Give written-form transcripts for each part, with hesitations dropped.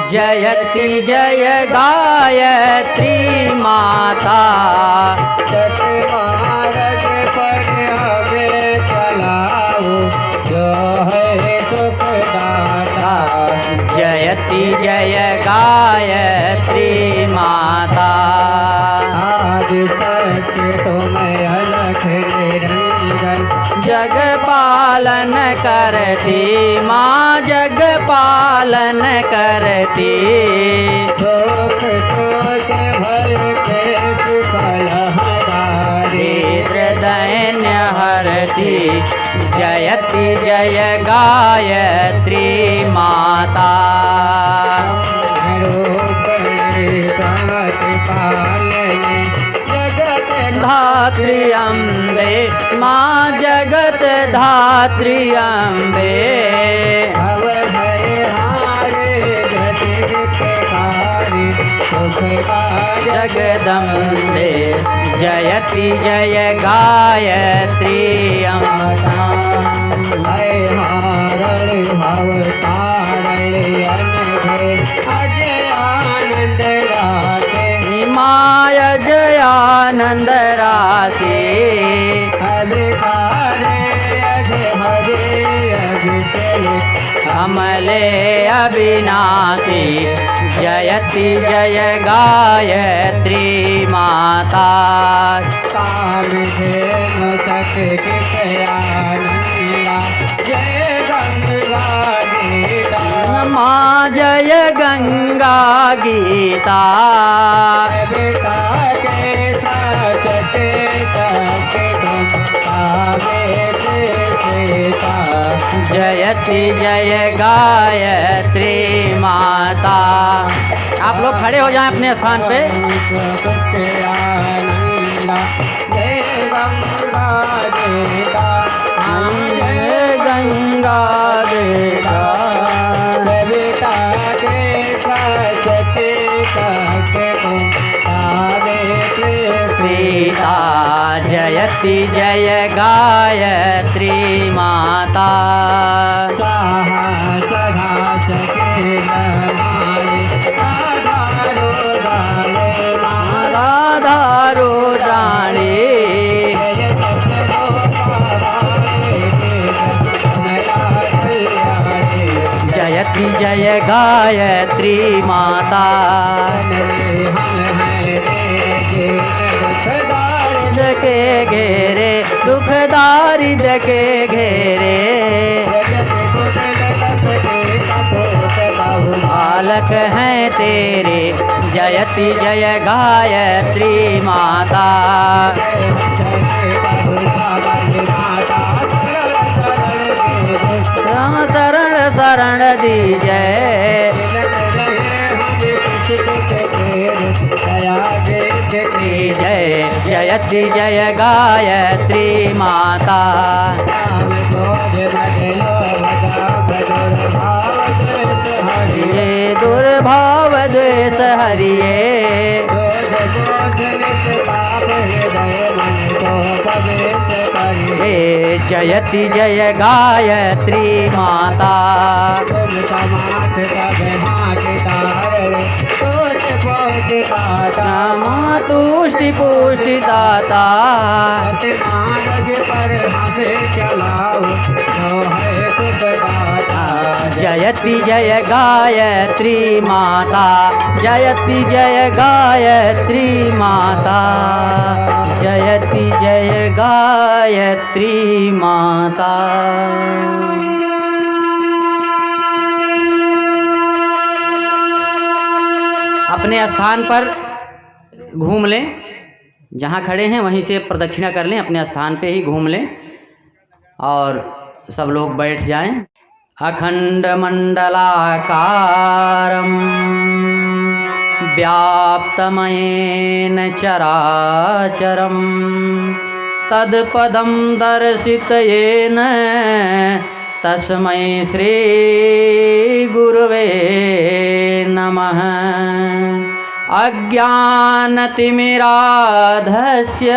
जयति जय गायत्री माता। सत मार्ग पर हमें चलाओ, जो है सुखदाता। जयति जय गायत्री माता। आदि सत्य तुम अलख निरंजन, जग पालन करती माँ, जग पालन करती। शोक शोक भय के सुफल हरारे, दैन्य हरती। जयति जय गायत्री माता। धात्री अम्बे माँ, जगत धात्री अम्बे। जगदम्बे जयति जय गायत्री अम्बा। माय जयानंद राशि। कमले अविनाशी। जयति जय गायत्री माता। माँ जय गंगा गीता। जयति जय गायत्री माता। आप लोग खड़े हो जाएं अपने स्थान पे। जय गंगा देता। सीता जयति जय गायत्री माता। राधा रोदाणी। जयति जय गायत्री माता। के घेरे दुखदारी के घेरे। बालक हैं तेरे। जयति जय गायत्री माता। शरण शरण दीजय। जय जयति जय गायत्री माता। हरिये दुर्भाव द्वेष हरिये। जयति जय गायत्री माता। तुष्टि पुष्टि दाता। जयति जय गायत्री माता। जयति जय गायत्री माता। जयति जय गायत्री माता। अपने स्थान पर घूम लें। जहाँ खड़े हैं वहीं से प्रदक्षिणा कर लें। अपने स्थान पे ही घूम लें और सब लोग बैठ जाएं। अखंड मंडलाकारं व्याप्तमयेन चराचरं तत्पदं दर्शितयेन तस्मै श्री गुरुवे नमः। अज्ञानतिमिराधस्य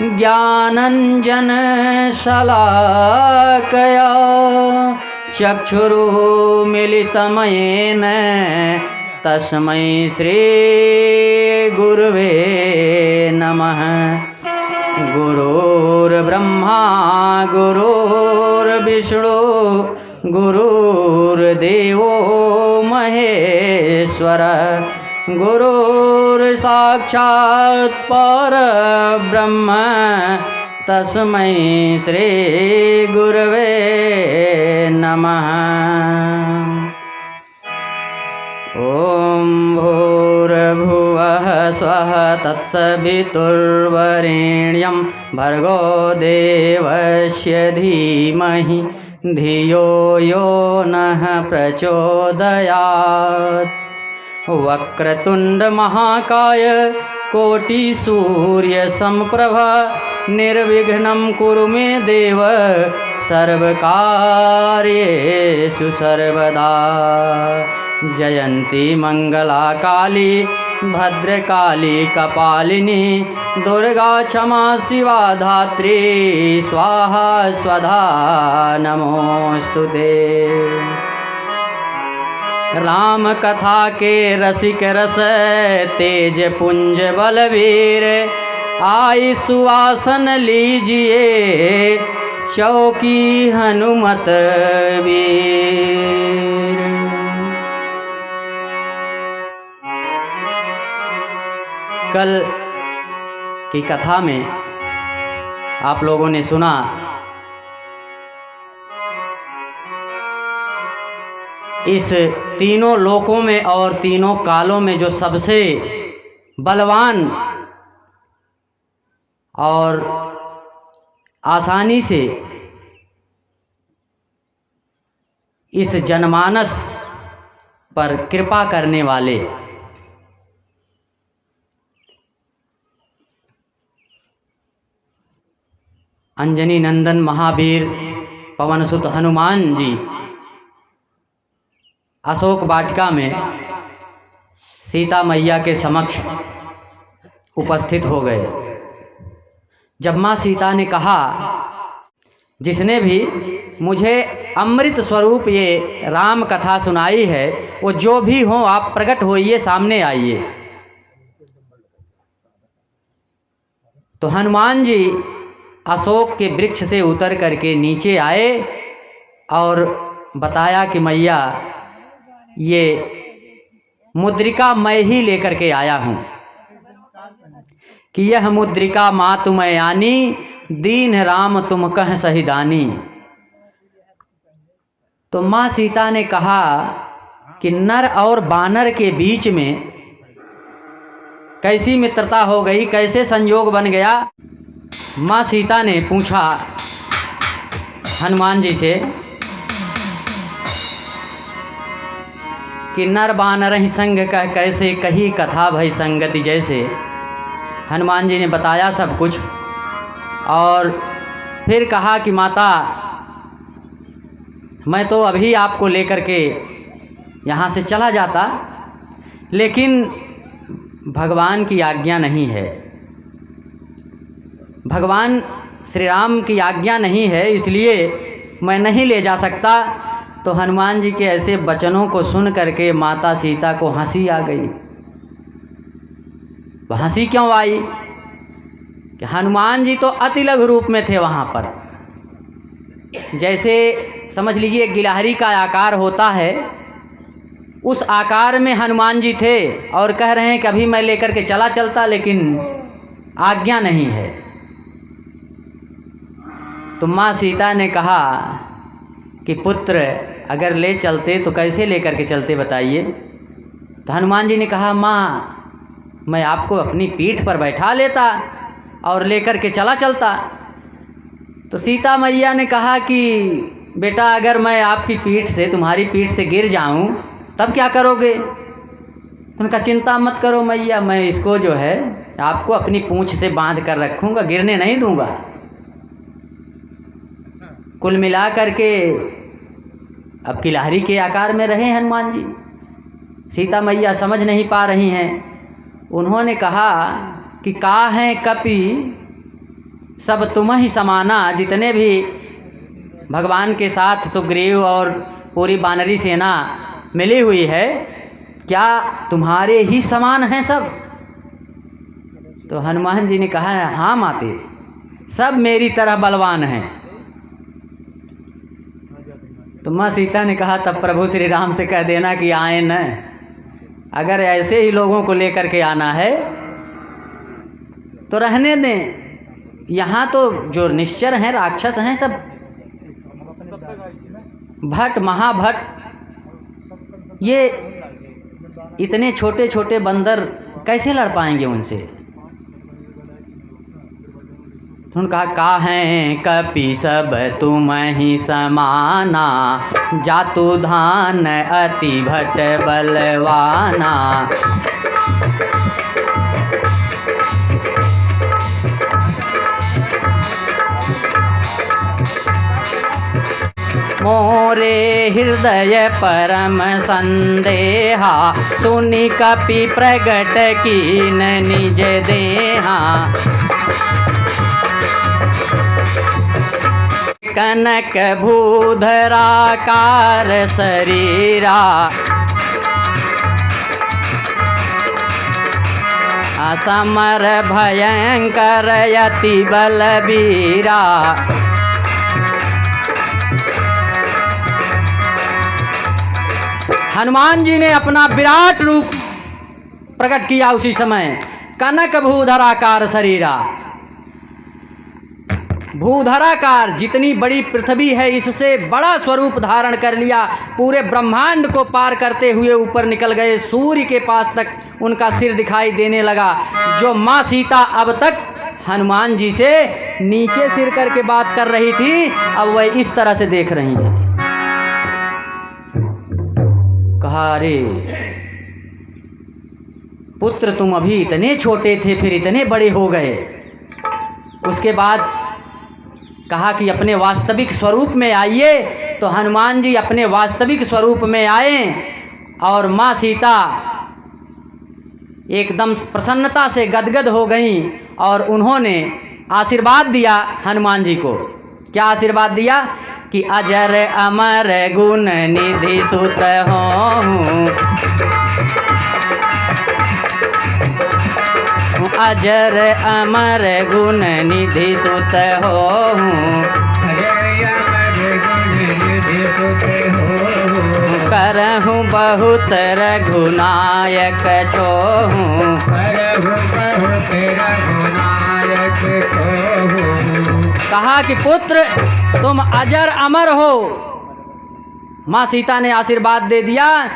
ज्ञानञ्जनशलाकया चक्षुरुमिलितमयेन तस्मै श्री गुरुवे नमः। गुरुर्ब्रह्मा गुरुर्विष्णु गुरुर्देवो महेश्वर गुरुर्साक्षात् परब्रह्म तस्मै श्री गुरवे नमः। ॐ भूर्भुवः स्वः तत्सवितुर्वरेण्यं भर्गो देवस्य धीमहि धियो यो नः प्रचोदयात्। वक्रतुंड महाकाय कोटिसूर्यसमप्रभा निर्विघ्नं कुरु मे देव सर्वकार्येषु सर्वदा। जयंती मंगला काली भद्रकाली कपालिनी दुर्गा क्षमा शिवा धात्री स्वाहा स्वधा नमोस्तुते। राम कथा के रसिक रस तेज पुंज बलवीर आई सुवासन लीजिए चौकी हनुमत वीर। कल की कथा में आप लोगों ने सुना इस तीनों लोकों में और तीनों कालों में जो सबसे बलवान और आसानी से इस जनमानस पर कृपा करने वाले अंजनी नंदन महावीर पवनसुत हनुमान जी अशोक वाटिका में सीता मैया के समक्ष उपस्थित हो गए। जब माँ सीता ने कहा, जिसने भी मुझे अमृत स्वरूप ये राम कथा सुनाई है वो जो भी हो आप प्रकट होइए, सामने आइए। तो हनुमान जी अशोक के वृक्ष से उतर करके नीचे आए और बताया कि मैया ये मुद्रिका मैं ही लेकर के आया हूँ कि यह मुद्रिका माँ तुम्हें आनी दीन राम तुम कह सहिदानी। तो माँ सीता ने कहा कि नर और बानर के बीच में कैसी मित्रता हो गई, कैसे संयोग बन गया। माँ सीता ने पूछा हनुमान जी से कि नर बानर ही संग कह कैसे कही कथा भई संगति जैसे। हनुमान जी ने बताया सब कुछ और फिर कहा कि माता मैं तो अभी आपको लेकर के यहाँ से चला जाता, लेकिन भगवान की आज्ञा नहीं है, भगवान श्री राम की आज्ञा नहीं है, इसलिए मैं नहीं ले जा सकता। तो हनुमान जी के ऐसे वचनों को सुन करके माता सीता को हंसी आ गई। वह हंसी क्यों आई कि हनुमान जी तो अति लघु रूप में थे वहाँ पर, जैसे समझ लीजिए गिलहरी का आकार होता है उस आकार में हनुमान जी थे और कह रहे हैं कि अभी मैं लेकर के चला चलता, लेकिन आज्ञा नहीं है। तो माँ सीता ने कहा कि पुत्र अगर ले चलते तो कैसे लेकर के चलते बताइए। तो हनुमान जी ने कहा माँ मैं आपको अपनी पीठ पर बैठा लेता और लेकर के चला चलता। तो सीता मैया ने कहा कि बेटा अगर मैं आपकी पीठ से तुम्हारी पीठ से गिर जाऊं तब क्या करोगे। उनका चिंता मत करो मैया, मैं इसको जो है आपको अपनी पूंछ से बांध कर रखूँगा, गिरने नहीं दूंगा। कुल मिला करके अब गिलहरी के आकार में रहे हनुमान जी। सीता मैया समझ नहीं पा रही हैं। उन्होंने कहा कि का है कपि सब तुम ही समाना, जितने भी भगवान के साथ सुग्रीव और पूरी वानरी सेना मिली हुई है, क्या तुम्हारे ही समान हैं सब? तो हनुमान जी ने कहा, हाँ माते, सब मेरी तरह बलवान हैं। तो माँ सीता ने कहा, तब प्रभु श्री राम से कह देना कि आए न, अगर ऐसे ही लोगों को लेकर के आना है तो रहने दें। यहाँ तो जो निश्चर हैं, राक्षस हैं, सब भट्ट महाभट्ट, ये इतने छोटे छोटे बंदर कैसे लड़ पाएंगे उनसे? तो उन्होंने कहा, काहें कपि सब तुम ही समाना, जातु धान अति भट्ट बलवाना। मोरे हृदय परम संदेहा, सुनि कपि प्रगट कीन निज देहा। कनक भूधराकार शरीरा, असमर भयंकर यति बलबीरा। हनुमान जी ने अपना विराट रूप प्रकट किया उसी समय। कनक भूधराकार शरीरा, भूधराकार, जितनी बड़ी पृथ्वी है इससे बड़ा स्वरूप धारण कर लिया, पूरे ब्रह्मांड को पार करते हुए ऊपर निकल गए, सूर्य के पास तक उनका सिर दिखाई देने लगा। जो माँ सीता अब तक हनुमान जी से नीचे सिर करके बात कर रही थी, अब वह इस तरह से देख रही हैं। कहा, अरे पुत्र, तुम अभी इतने छोटे थे, फिर इतने बड़े हो गए। उसके बाद कहा कि अपने वास्तविक स्वरूप में आइए। तो हनुमान जी अपने वास्तविक स्वरूप में आए और माँ सीता एकदम प्रसन्नता से गदगद हो गईं और उन्होंने आशीर्वाद दिया हनुमान जी को। क्या आशीर्वाद दिया? कि अजर अमर गुण निधि सुत होऊं, अजर अमर गुण निधि सुत होऊं, करहूँ बहुत रघुनायक छोहूं, कहा कि पुत्र तुम अजर अमर हो। माँ सीता ने आशीर्वाद दे दिया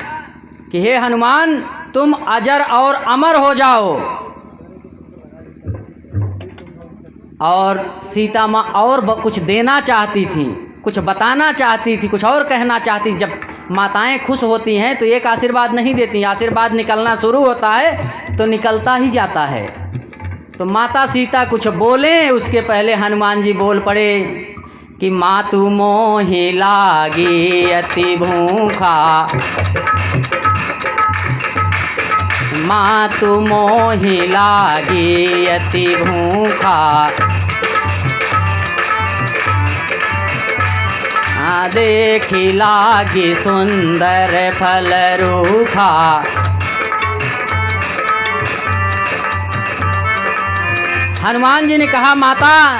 कि हे हनुमान, तुम अजर और अमर हो जाओ। और सीता माँ और कुछ देना चाहती थी, कुछ बताना चाहती थी, कुछ और कहना चाहती। जब माताएं खुश होती हैं तो एक आशीर्वाद नहीं देती, आशीर्वाद निकलना शुरू होता है तो निकलता ही जाता है। तो माता सीता कुछ बोले उसके पहले हनुमान जी बोल पड़े कि मातु मोहि लागी अति भूखा, मातु मोहि लागी अति भूखा, देखी लागी सुंदर फल रूखा। हनुमान जी ने कहा, माता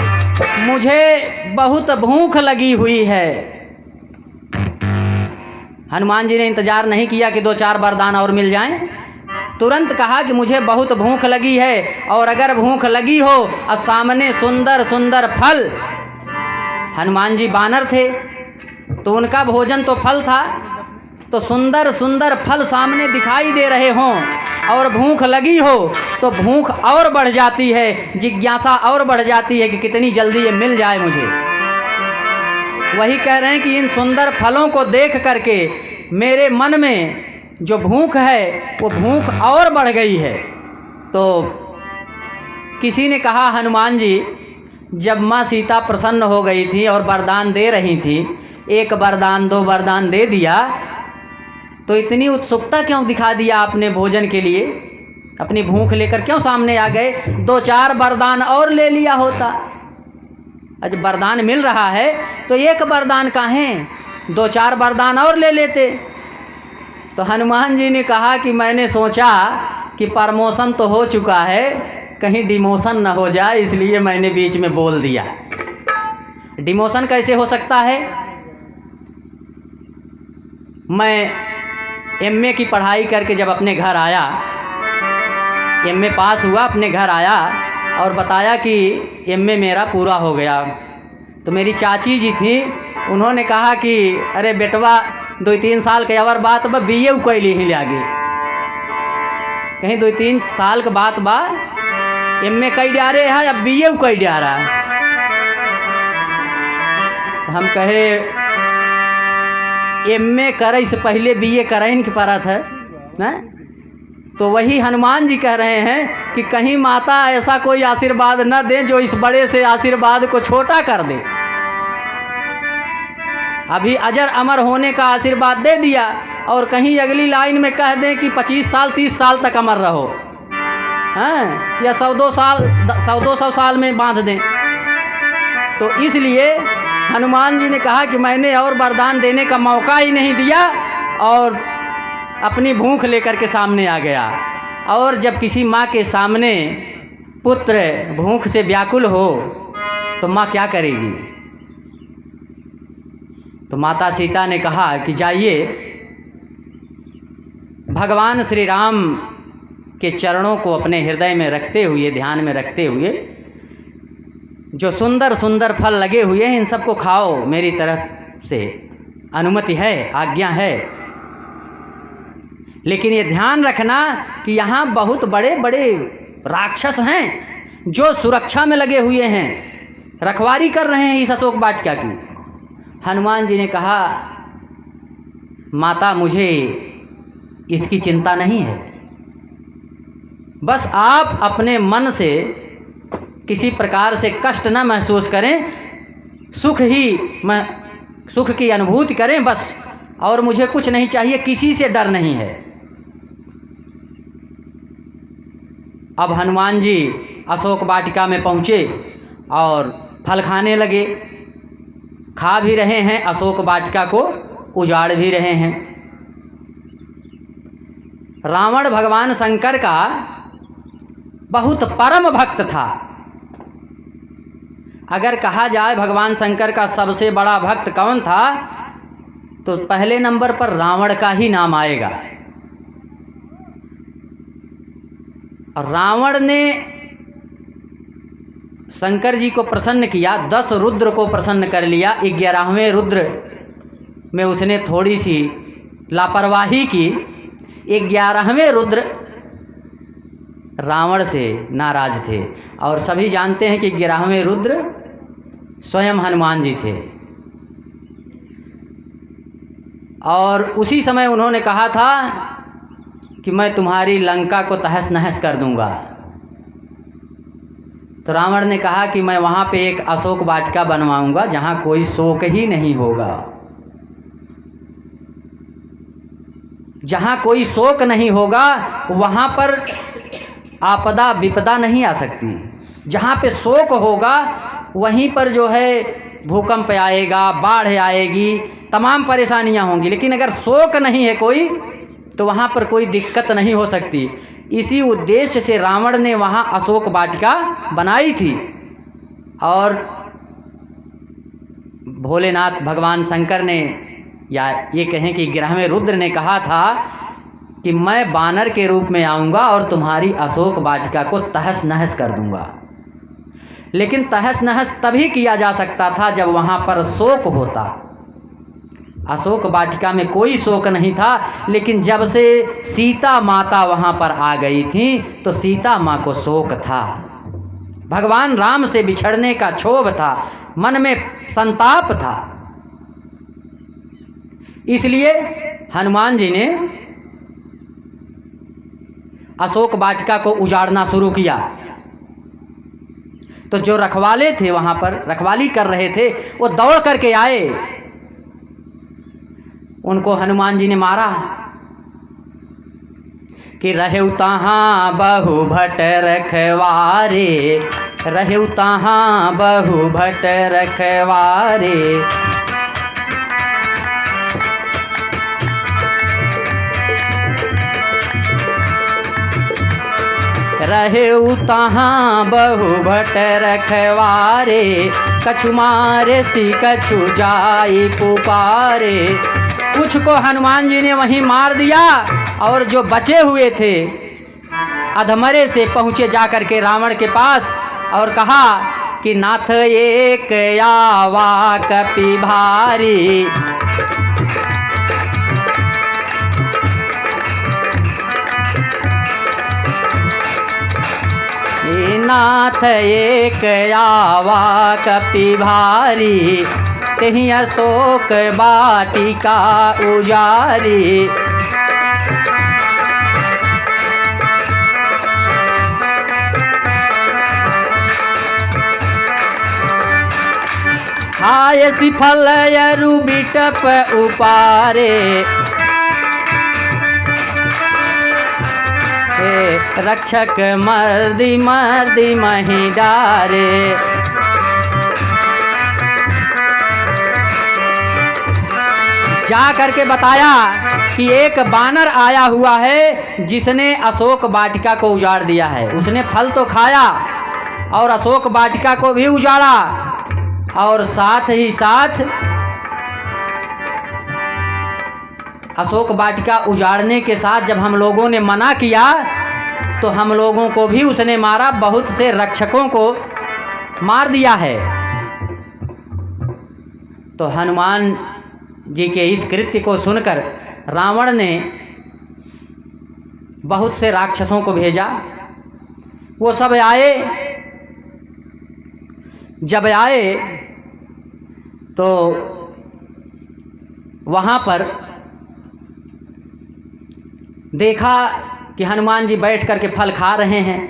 मुझे बहुत भूख लगी हुई है। हनुमान जी ने इंतजार नहीं किया कि 2-4 वरदान और मिल जाएं, तुरंत कहा कि मुझे बहुत भूख लगी है, और अगर भूख लगी हो और सामने सुंदर सुंदर फल, हनुमान जी बानर थे तो उनका भोजन तो फल था, तो सुंदर सुंदर फल सामने दिखाई दे रहे हों और भूख लगी हो तो भूख और बढ़ जाती है, जिज्ञासा और बढ़ जाती है कि कितनी जल्दी ये मिल जाए मुझे। वही कह रहे हैं कि इन सुंदर फलों को देख करके मेरे मन में जो भूख है वो भूख और बढ़ गई है। तो किसी ने कहा, हनुमान जी जब माँ सीता प्रसन्न हो गई थी और वरदान दे रही थी, 1 वरदान 2 वरदान दे दिया, तो इतनी उत्सुकता क्यों दिखा दिया आपने भोजन के लिए? अपनी भूख लेकर क्यों सामने आ गए? 2-4 वरदान और ले लिया होता। जब वरदान मिल रहा है तो एक वरदान काहें, 2-4 वरदान और ले लेते। तो हनुमान जी ने कहा कि मैंने सोचा कि प्रमोशन तो हो चुका है, कहीं डिमोशन न हो जाए, इसलिए मैंने बीच में बोल दिया। डिमोशन कैसे हो सकता है? मैं एमए की पढ़ाई करके जब अपने घर आया, एमए पास हुआ, अपने घर आया और बताया कि एमए मेरा पूरा हो गया। तो मेरी चाची जी थी, उन्होंने कहा कि अरे बेटवा 2-3 साल के और बात बा बीए कैली ही लागे, कहीं 2-3 साल के बात बा एमए कई डारे है अब बीए कई डारा। हम कहे एमए करे से पहले बीए करें की परत है ना? तो वही हनुमान जी कह रहे हैं कि कहीं माता ऐसा कोई आशीर्वाद न दे जो इस बड़े से आशीर्वाद को छोटा कर दे। अभी अजर अमर होने का आशीर्वाद दे दिया और कहीं अगली लाइन में कह दें कि 25 साल 30 साल तक अमर रहो, हैं, या 100-200 साल में बांध दें। तो इसलिए हनुमान जी ने कहा कि मैंने और वरदान देने का मौका ही नहीं दिया और अपनी भूख लेकर के सामने आ गया। और जब किसी माँ के सामने पुत्र भूख से व्याकुल हो तो माँ क्या करेगी? तो माता सीता ने कहा कि जाइए भगवान श्री राम के चरणों को अपने हृदय में रखते हुए, ध्यान में रखते हुए, जो सुंदर सुंदर फल लगे हुए हैं इन सबको खाओ, मेरी तरफ से अनुमति है, आज्ञा है। लेकिन ये ध्यान रखना कि यहाँ बहुत बड़े बड़े राक्षस हैं जो सुरक्षा में लगे हुए हैं, रखवारी कर रहे हैं इस अशोक वाटिका की। हनुमान जी ने कहा माता मुझे इसकी चिंता नहीं है, बस आप अपने मन से किसी प्रकार से कष्ट न महसूस करें, सुख की अनुभूति करें बस, और मुझे कुछ नहीं चाहिए, किसी से डर नहीं है। अब हनुमान जी अशोक वाटिका में पहुँचे और फल खाने लगे, खा भी रहे हैं, अशोक वाटिका को उजाड़ भी रहे हैं। रावण भगवान शंकर का बहुत परम भक्त था। अगर कहा जाए भगवान शंकर का सबसे बड़ा भक्त कौन था तो पहले नंबर पर रावण का ही नाम आएगा। और रावण ने शंकर जी को प्रसन्न किया, 10 रुद्र को प्रसन्न कर लिया। 11वें रुद्र में उसने थोड़ी सी लापरवाही की। 11वें रुद्र रावण से नाराज थे और सभी जानते हैं कि 11वें रुद्र स्वयं हनुमान जी थे। और उसी समय उन्होंने कहा था कि मैं तुम्हारी लंका को तहस नहस कर दूंगा। तो रावण ने कहा कि मैं वहाँ पे एक अशोक वाटिका बनवाऊंगा जहाँ कोई शोक ही नहीं होगा, जहाँ कोई शोक नहीं होगा वहाँ पर आपदा विपदा नहीं आ सकती। जहाँ पे शोक होगा वहीं पर जो है भूकंप आएगा, बाढ़ आएगी, तमाम परेशानियाँ होंगी। लेकिन अगर शोक नहीं है कोई तो वहाँ पर कोई दिक्कत नहीं हो सकती। इसी उद्देश्य से रावण ने वहाँ अशोक वाटिका बनाई थी। और भोलेनाथ भगवान शंकर ने, या ये कहें कि 11वें रुद्र ने कहा था कि मैं बानर के रूप में आऊँगा और तुम्हारी अशोक वाटिका को तहस नहस कर दूंगा। लेकिन तहस नहस तभी किया जा सकता था जब वहाँ पर शोक होता। अशोक वाटिका में कोई शोक नहीं था, लेकिन जब से सीता माता वहाँ पर आ गई थी तो सीता माँ को शोक था। भगवान राम से बिछड़ने का क्षोभ था, मन में संताप था। इसलिए हनुमान जी ने अशोक वाटिका को उजाड़ना शुरू किया। तो जो रखवाले थे वहाँ पर रखवाली कर रहे थे वो दौड़ करके आए, उनको हनुमान जी ने मारा कि रहे तहाँ बहु भट रखवारे, रहु तहाँ बहु भट रखवारे। रहु तहाँ बहु भट रखवारे, कछु मारे सी कछु जाई पुकारे। कुछ को हनुमान जी ने वहीं मार दिया और जो बचे हुए थे अधमरे से पहुँचे जाकर के रावण के पास और कहा कि नाथ एक आवा कपि भारी। नाथ एक आवा कपि भारी, तेहि अशोक वाटिका उजारी। खाय सिफल यरु बिटप उपारे, रक्षक मर्दी मर्दी मही डारे। जा करके बताया कि एक बानर आया हुआ है जिसने अशोक वाटिका को उजाड़ दिया है। उसने फल तो खाया और अशोक वाटिका को भी उजाड़ा, और साथ ही साथ अशोक वाटिका उजाड़ने के साथ जब हम लोगों ने मना किया तो हम लोगों को भी उसने मारा, बहुत से रक्षकों को मार दिया है। तो हनुमान जी के इस कृत्य को सुनकर रावण ने बहुत से राक्षसों को भेजा। वो सब आए, जब आए तो वहाँ पर देखा कि हनुमान जी बैठ करके फल खा रहे हैं,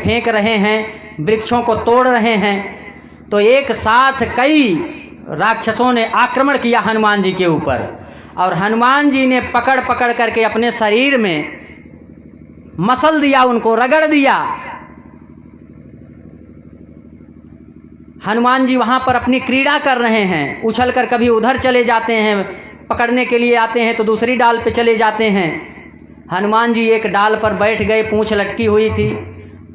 फेंक रहे हैं, वृक्षों को तोड़ रहे हैं। तो एक साथ कई राक्षसों ने आक्रमण किया हनुमान जी के ऊपर, और हनुमान जी ने पकड़ पकड़ करके अपने शरीर में मसल दिया, उनको रगड़ दिया। हनुमान जी वहाँ पर अपनी क्रीड़ा कर रहे हैं, उछल कर कभी उधर चले जाते हैं, पकड़ने के लिए आते हैं तो दूसरी डाल पे चले जाते हैं। हनुमान जी एक डाल पर बैठ गए, पूंछ लटकी हुई थी।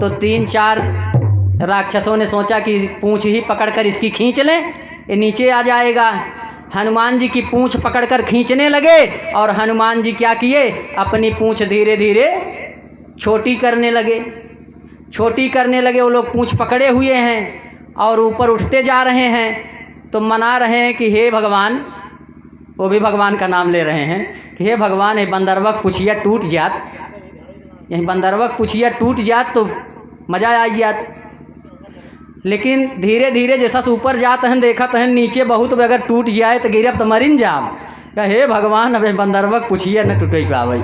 तो 3-4 राक्षसों ने सोचा कि पूंछ ही पकड़कर इसकी खींच लें, ये नीचे आ जाएगा। हनुमान जी की पूंछ पकड़कर खींचने लगे, और हनुमान जी क्या किए, अपनी पूंछ धीरे धीरे छोटी करने लगे। वो लोग पूंछ पकड़े हुए हैं और ऊपर उठते जा रहे हैं। तो मना रहे हैं कि हे भगवान, वो भी भगवान का नाम ले रहे हैं कि हे भगवान, ये बंदरवक पुछिया टूट जात, यही बंदरवक पुछिया टूट जात तो मज़ा आ जात। लेकिन धीरे धीरे जैसा से ऊपर जात हैं, देखा तहन नीचे बहुत, अगर टूट जाए तो गिरब तो मरिन जाब। हे भगवान, अब बंदरवक पुछिया न टूटे पावे।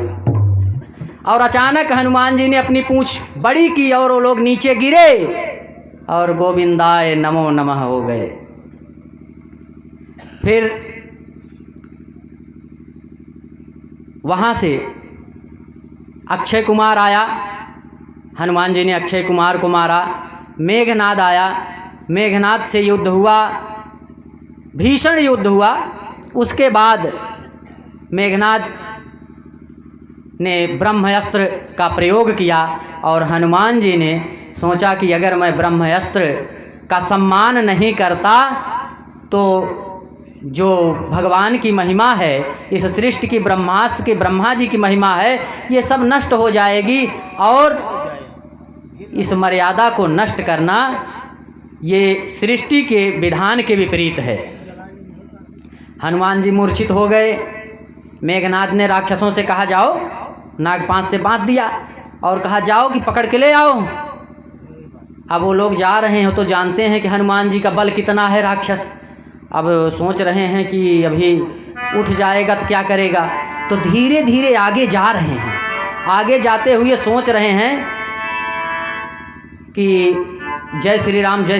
और अचानक हनुमान जी ने अपनी पूंछ बड़ी की और वो लोग नीचे गिरे और गोविंदाय नमो नमः हो गए। फिर वहाँ से अक्षय कुमार आया, हनुमान जी ने अक्षय कुमार को मारा। मेघनाद आया, मेघनाद से युद्ध हुआ, भीषण युद्ध हुआ। उसके बाद मेघनाद ने ब्रह्मास्त्र का प्रयोग किया, और हनुमान जी ने सोचा कि अगर मैं ब्रह्मास्त्र का सम्मान नहीं करता तो जो भगवान की महिमा है, इस सृष्टि की ब्रह्मास्त्र की ब्रह्मा जी की महिमा है, ये सब नष्ट हो जाएगी। और इस मर्यादा को नष्ट करना ये सृष्टि के विधान के विपरीत है। हनुमान जी मूर्छित हो गए। मेघनाद ने राक्षसों से कहा जाओ, नागपाश से बांध दिया और कहा जाओ कि पकड़ के ले आओ। अब वो लोग जा रहे हैं तो जानते हैं कि हनुमान जी का बल कितना है। राक्षस अब सोच रहे हैं कि अभी उठ जाएगा तो क्या करेगा, तो धीरे धीरे आगे जा रहे हैं। आगे जाते हुए सोच रहे हैं कि जय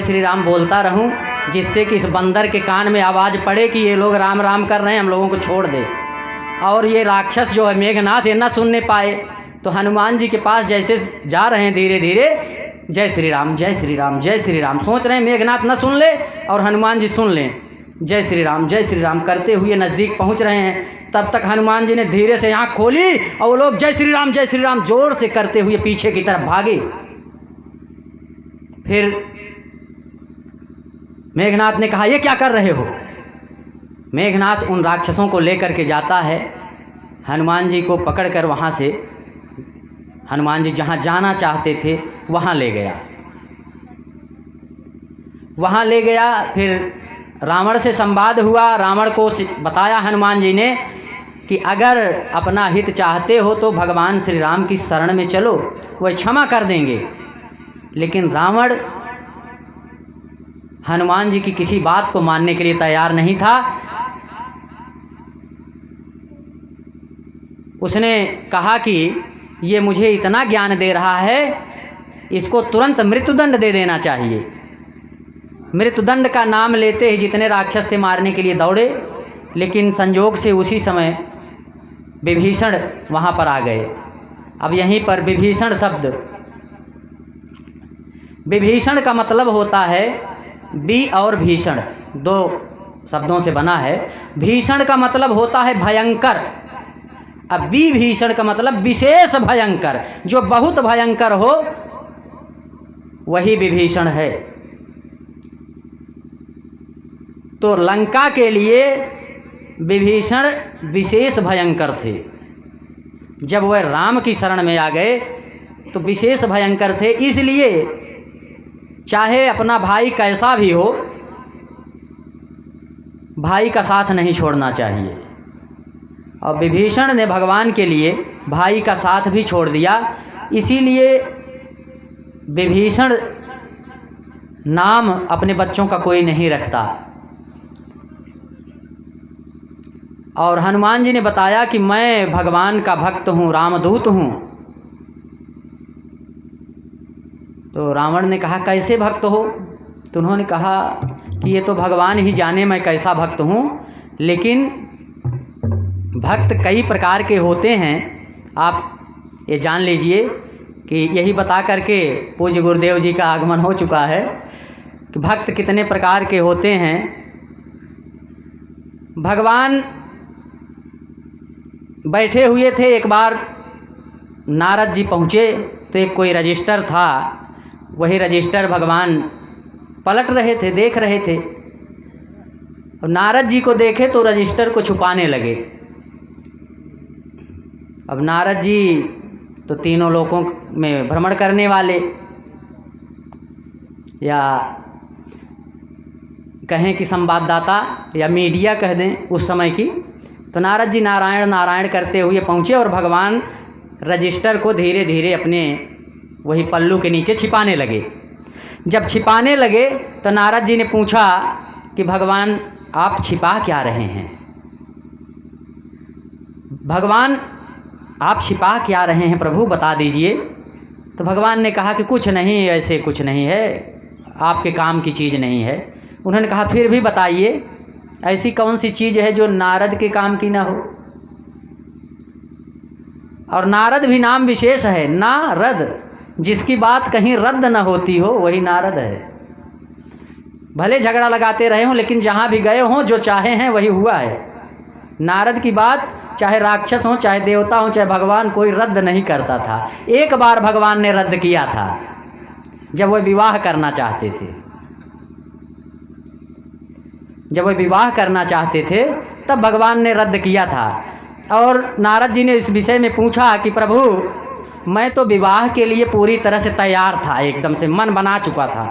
श्री राम बोलता रहूं, जिससे कि इस बंदर के कान में आवाज़ पड़े कि ये लोग राम राम कर रहे हैं, हम लोगों को छोड़ दे। और ये राक्षस जो है मेघनाथ, ये ना सुनने पाए। तो हनुमान जी के पास जैसे जा रहे हैं धीरे धीरे, जय श्री राम, जय श्री राम, जय श्री राम। सोच रहे हैं मेघनाथ न सुन ले और हनुमान जी सुन लें। जय श्री राम, जय श्री राम करते हुए नज़दीक पहुंच रहे हैं। तब तक हनुमान जी ने धीरे से आँख खोली और वो लोग जय श्री राम, जय श्री राम जोर से करते हुए पीछे की तरफ भागे। फिर मेघनाथ ने कहा, ये क्या कर रहे हो? मेघनाथ उन राक्षसों को लेकर के जाता है, हनुमान जी को पकड़कर वहाँ से हनुमान जी जहाँ जाना चाहते थे वहाँ ले गया। वहाँ ले गया, फिर रावण से संवाद हुआ। रावण को बताया हनुमान जी ने कि अगर अपना हित चाहते हो तो भगवान श्री राम की शरण में चलो, वह क्षमा कर देंगे। लेकिन रावण हनुमान जी की किसी बात को मानने के लिए तैयार नहीं था। उसने कहा कि ये मुझे इतना ज्ञान दे रहा है, इसको तुरंत मृत्युदंड दे देना चाहिए। मृत्युदंड का नाम लेते ही जितने राक्षस थे मारने के लिए दौड़े, लेकिन संजोग से उसी समय विभीषण वहाँ पर आ गए। अब यहीं पर विभीषण शब्द, विभीषण का मतलब होता है बी और भीषण, दो शब्दों से बना है। भीषण का मतलब होता है भयंकर, अब विभीषण का मतलब विशेष भयंकर, जो बहुत भयंकर हो वही विभीषण है। तो लंका के लिए विभीषण विशेष भयंकर थे। जब वह राम की शरण में आ गए तो विशेष भयंकर थे। इसलिए चाहे अपना भाई कैसा भी हो, भाई का साथ नहीं छोड़ना चाहिए। और विभीषण ने भगवान के लिए भाई का साथ भी छोड़ दिया। इसीलिए विभीषण नाम अपने बच्चों का कोई नहीं रखता। और हनुमान जी ने बताया कि मैं भगवान का भक्त हूँ, रामदूत हूँ। तो रावण ने कहा, कैसे भक्त हो? तो उन्होंने कहा कि ये तो भगवान ही जाने मैं कैसा भक्त हूँ, लेकिन भक्त कई प्रकार के होते हैं। आप ये जान लीजिए कि यही बता करके पूज्य गुरुदेव जी का आगमन हो चुका है कि भक्त कितने प्रकार के होते हैं। भगवान बैठे हुए थे, एक बार नारद जी पहुँचे तो एक कोई रजिस्टर था, वही रजिस्टर भगवान पलट रहे थे, देख रहे थे। और नारद जी को देखे तो रजिस्टर को छुपाने लगे। अब नारद जी तो तीनों लोकों में भ्रमण करने वाले, या कहें कि संवाददाता या मीडिया कह दें उस समय की। तो नारद जी नारायण नारायण करते हुए पहुँचे और भगवान रजिस्टर को धीरे धीरे अपने वही पल्लू के नीचे छिपाने लगे। जब छिपाने लगे तो नारद जी ने पूछा कि भगवान आप छिपा क्या रहे हैं? भगवान आप छिपा क्या रहे हैं प्रभु, बता दीजिए। तो भगवान ने कहा कि कुछ नहीं, ऐसे कुछ नहीं है, आपके काम की चीज़ नहीं है। उन्होंने कहा फिर भी बताइए, ऐसी कौन सी चीज़ है जो नारद के काम की ना हो? और नारद भी नाम विशेष है, नारद, जिसकी बात कहीं रद्द न होती हो वही नारद है। भले झगड़ा लगाते रहे हों, लेकिन जहाँ भी गए हों जो चाहे हैं वही हुआ है। नारद की बात चाहे राक्षस हों, चाहे देवता हों, चाहे भगवान, कोई रद्द नहीं करता था। एक बार भगवान ने रद्द किया था जब वह विवाह करना चाहते थे। जब वह विवाह करना चाहते थे तब भगवान ने रद्द किया था। और नारद जी ने इस विषय में पूछा कि प्रभु मैं तो विवाह के लिए पूरी तरह से तैयार था, एकदम से मन बना चुका था।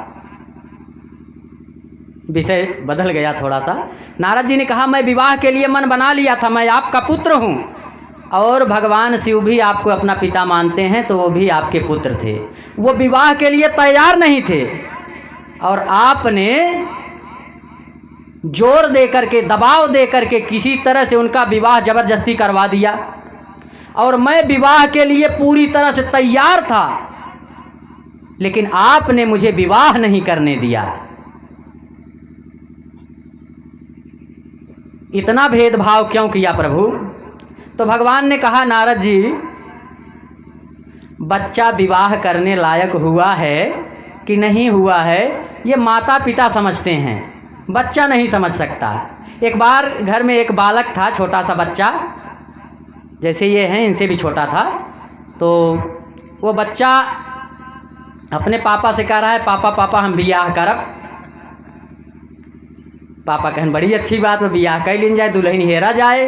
विषय बदल गया थोड़ा सा। नारद जी ने कहा मैं विवाह के लिए मन बना लिया था, मैं आपका पुत्र हूँ, और भगवान शिव भी आपको अपना पिता मानते हैं, तो वो भी आपके पुत्र थे। वो विवाह के लिए तैयार नहीं थे और आपने जोर दे करके, दबाव दे करके किसी तरह से उनका विवाह जबरदस्ती करवा दिया। और मैं विवाह के लिए पूरी तरह से तैयार था, लेकिन आपने मुझे विवाह नहीं करने दिया। इतना भेदभाव क्यों किया प्रभु? तो भगवान ने कहा नारद जी, बच्चा विवाह करने लायक हुआ है कि नहीं हुआ है, ये माता पिता समझते हैं, बच्चा नहीं समझ सकता। एक बार घर में एक बालक था, छोटा सा बच्चा, जैसे ये हैं इनसे भी छोटा था। तो वो बच्चा अपने पापा से कह रहा है, पापा पापा हम बियाह करब। पापा कहन बड़ी अच्छी बात है, बियाह कर लीन जाए, दुल्हन हेरा जाए।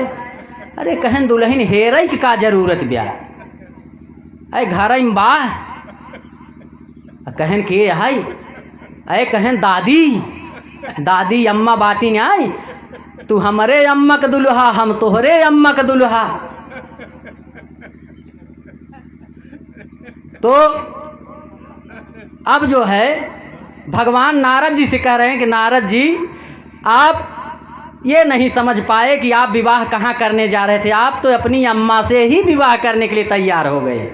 अरे कहन दुल्हन हेरई की का जरूरत ब्याह, अरे घर में बाह कहन के हाय, अरे कहन दादी दादी अम्मा बाटी आई, तू हमारे अम्मा का दुल्हा, हम तोहरे अम्मा का दुल्हा। तो अब जो है भगवान नारद जी से कह रहे हैं कि नारद जी आप ये नहीं समझ पाए कि आप विवाह कहाँ करने जा रहे थे, आप तो अपनी अम्मा से ही विवाह करने के लिए तैयार हो गए।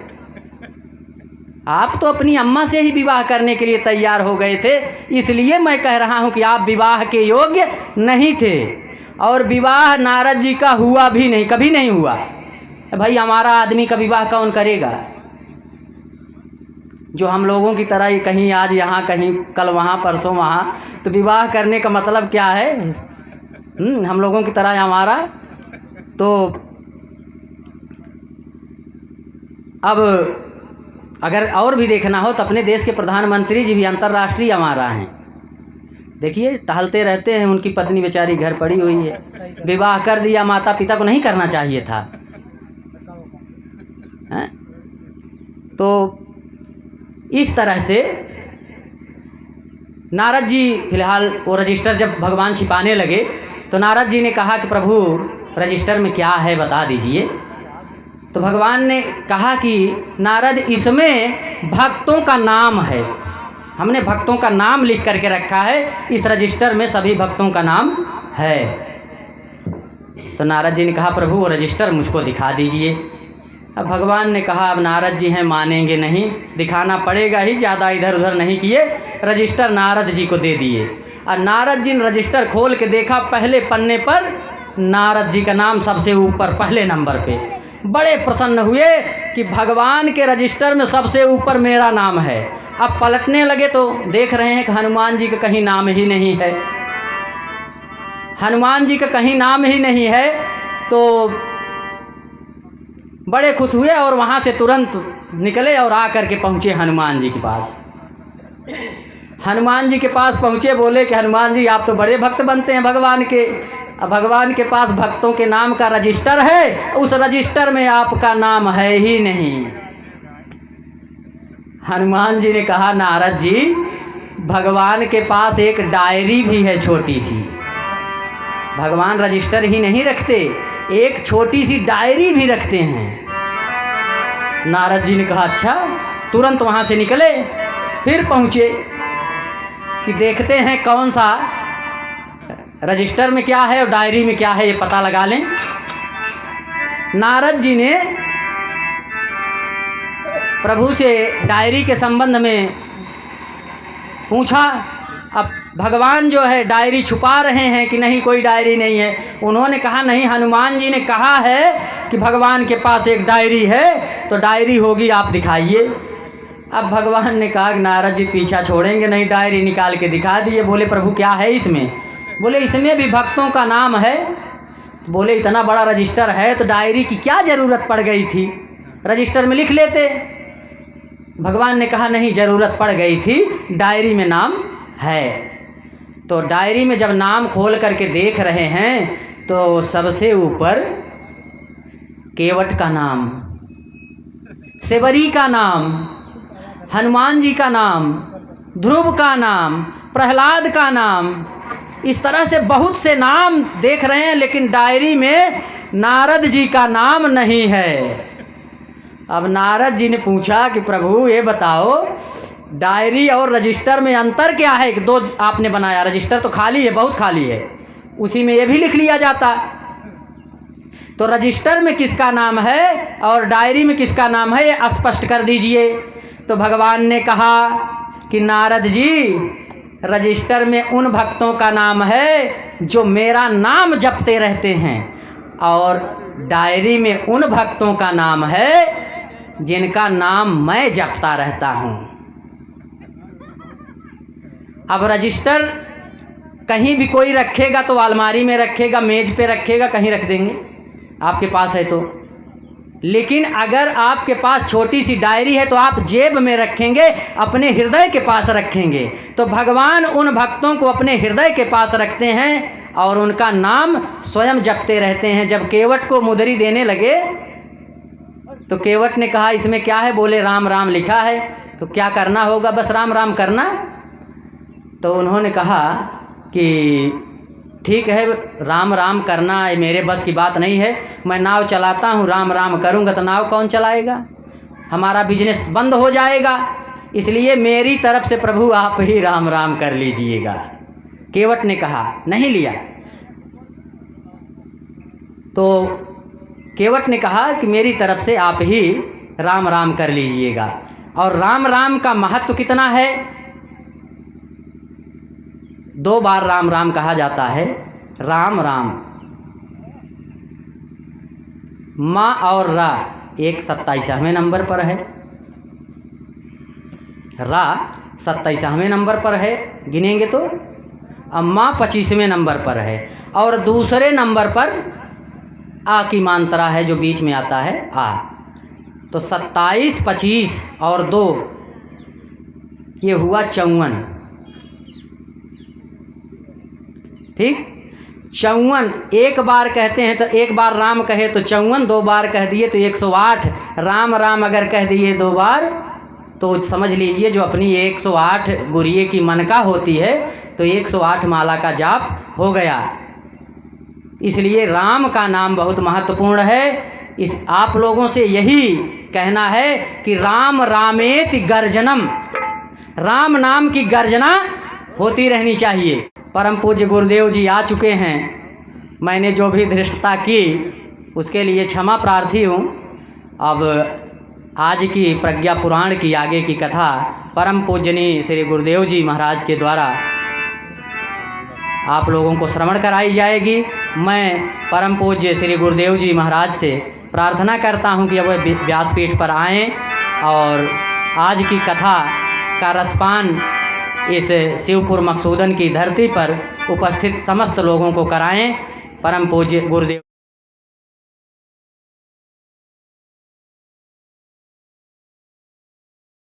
आप तो अपनी अम्मा से ही विवाह करने के लिए तैयार हो गए थे, इसलिए मैं कह रहा हूँ कि आप विवाह के योग्य नहीं थे। और विवाह नारद जी का हुआ भी नहीं, कभी नहीं हुआ। भाई हमारा आदमी का विवाह कौन करेगा, जो हम लोगों की तरह ही कहीं आज यहाँ कहीं कल वहाँ परसों वहाँ, तो विवाह करने का मतलब क्या है? हम लोगों की तरह हमारा तो अब अगर और भी देखना हो तो अपने देश के प्रधानमंत्री जी भी अंतर्राष्ट्रीय हमारा हैं। देखिए टहलते रहते हैं, उनकी पत्नी बेचारी घर पड़ी हुई है, विवाह कर दिया, माता पिता को नहीं करना चाहिए था। तो इस तरह से नारद जी फिलहाल वो रजिस्टर जब भगवान छिपाने लगे तो नारद जी ने कहा कि प्रभु रजिस्टर में क्या है बता दीजिए। तो भगवान ने कहा कि नारद इसमें भक्तों का नाम है, हमने भक्तों का नाम लिख करके रखा है, इस रजिस्टर में सभी भक्तों का नाम है। तो नारद जी ने कहा प्रभु वो रजिस्टर मुझको दिखा दीजिए। अब भगवान ने कहा अब नारद जी हैं मानेंगे नहीं, दिखाना पड़ेगा ही, ज़्यादा इधर उधर नहीं किए, रजिस्टर नारद जी को दे दिए। और नारद जी ने रजिस्टर खोल के देखा, पहले पन्ने पर नारद जी का नाम सबसे ऊपर पहले नंबर पे। बड़े प्रसन्न हुए कि भगवान के रजिस्टर में सबसे ऊपर मेरा नाम है। अब पलटने लगे तो देख रहे हैं कि हनुमान जी का कहीं नाम ही नहीं है, हनुमान जी का कहीं नाम ही नहीं है। तो बड़े खुश हुए और वहाँ से तुरंत निकले और आ कर के पहुँचे हनुमान जी के पास। हनुमान जी के पास पहुँचे, बोले कि हनुमान जी आप तो बड़े भक्त बनते हैं भगवान के, अब भगवान के पास भक्तों के नाम का रजिस्टर है, उस रजिस्टर में आपका नाम है ही नहीं। हनुमान जी ने कहा नारद जी भगवान के पास एक डायरी भी है छोटी सी, भगवान रजिस्टर ही नहीं रखते, एक छोटी सी डायरी भी रखते हैं। नारद जी ने कहा अच्छा। तुरंत वहाँ से निकले, फिर पहुँचे कि देखते हैं कौन सा रजिस्टर में क्या है और डायरी में क्या है, ये पता लगा लें। नारद जी ने प्रभु से डायरी के संबंध में पूछा। अब भगवान जो है डायरी छुपा रहे हैं कि नहीं कोई डायरी नहीं है। उन्होंने कहा नहीं, हनुमान जी ने कहा है कि भगवान के पास एक डायरी है, तो डायरी होगी, आप दिखाइए। अब भगवान ने कहा कि नारद जी पीछा छोड़ेंगे नहीं, डायरी निकाल के दिखा दिए। बोले प्रभु क्या है इसमें? बोले इसमें भी भक्तों का नाम है। बोले इतना बड़ा रजिस्टर है तो डायरी की क्या ज़रूरत पड़ गई थी, रजिस्टर में लिख लेते। भगवान ने कहा नहीं, ज़रूरत पड़ गई थी, डायरी में नाम है। तो डायरी में जब नाम खोल करके देख रहे हैं तो सबसे ऊपर केवट का नाम, सेवरी का नाम, हनुमान जी का नाम, ध्रुव का नाम, प्रहलाद का नाम, इस तरह से बहुत से नाम देख रहे हैं, लेकिन डायरी में नारद जी का नाम नहीं है। अब नारद जी ने पूछा कि प्रभु ये बताओ डायरी और रजिस्टर में अंतर क्या है कि दो आपने बनाया, रजिस्टर तो खाली है, बहुत खाली है, उसी में ये भी लिख लिया जाता। तो रजिस्टर में किसका नाम है और डायरी में किसका नाम है, ये स्पष्ट कर दीजिए। तो भगवान ने कहा कि नारद जी रजिस्टर में उन भक्तों का नाम है जो मेरा नाम जपते रहते हैं, और डायरी में उन भक्तों का नाम है जिनका नाम मैं जपता रहता हूँ। अब रजिस्टर कहीं भी कोई रखेगा तो अलमारी में रखेगा, मेज पे रखेगा, कहीं रख देंगे आपके पास है तो। लेकिन अगर आपके पास छोटी सी डायरी है तो आप जेब में रखेंगे, अपने हृदय के पास रखेंगे। तो भगवान उन भक्तों को अपने हृदय के पास रखते हैं और उनका नाम स्वयं जपते रहते हैं। जब केवट को मुद्री देने लगे तो केवट ने कहा इसमें क्या है? बोले राम राम लिखा है, तो क्या करना होगा? बस राम राम करना। तो उन्होंने कहा कि ठीक है, राम राम करना मेरे बस की बात नहीं है, मैं नाव चलाता हूँ, राम राम करूँगा तो नाव कौन चलाएगा? हमारा बिजनेस बंद हो जाएगा। इसलिए मेरी तरफ से प्रभु आप ही राम राम कर लीजिएगा। केवट ने कहा, नहीं लिया। तो केवट ने कहा कि मेरी तरफ से आप ही राम राम कर लीजिएगा। और राम राम का महत्व कितना है? 2 बार राम राम कहा जाता है। राम राम, माँ और रा एक 27वें नंबर पर है, रा 27वें नंबर पर है गिनेंगे तो, अब माँ 25वें नंबर पर है, और दूसरे नंबर पर आ की मात्रा है जो बीच में आता है आ। तो 27, 25 और 2 ये हुआ 54। ठीक, 54 एक बार कहते हैं तो एक बार राम कहे तो 54, 2 बार कह दिए तो 108। राम राम अगर कह दिए 2 बार तो समझ लीजिए जो अपनी 108 गुरिये की मनका होती है तो 108 माला का जाप हो गया। इसलिए राम का नाम बहुत महत्वपूर्ण है। इस आप लोगों से यही कहना है कि राम रामेति गर्जनम, राम नाम की गर्जना होती रहनी चाहिए। परम पूज्य गुरुदेव जी आ चुके हैं, मैंने जो भी धृष्टता की उसके लिए क्षमा प्रार्थी हूँ। अब आज की प्रज्ञा पुराण की आगे की कथा परम पूजनीय श्री गुरुदेव जी महाराज के द्वारा आप लोगों को श्रवण कराई जाएगी। मैं परम पूज्य श्री गुरुदेव जी महाराज से प्रार्थना करता हूं कि वह व्यासपीठ पर आएं और आज की कथा का रसपान इस शिवपुर मकसूदन की धरती पर उपस्थित समस्त लोगों को कराएं। परम पूज्य गुरुदेव।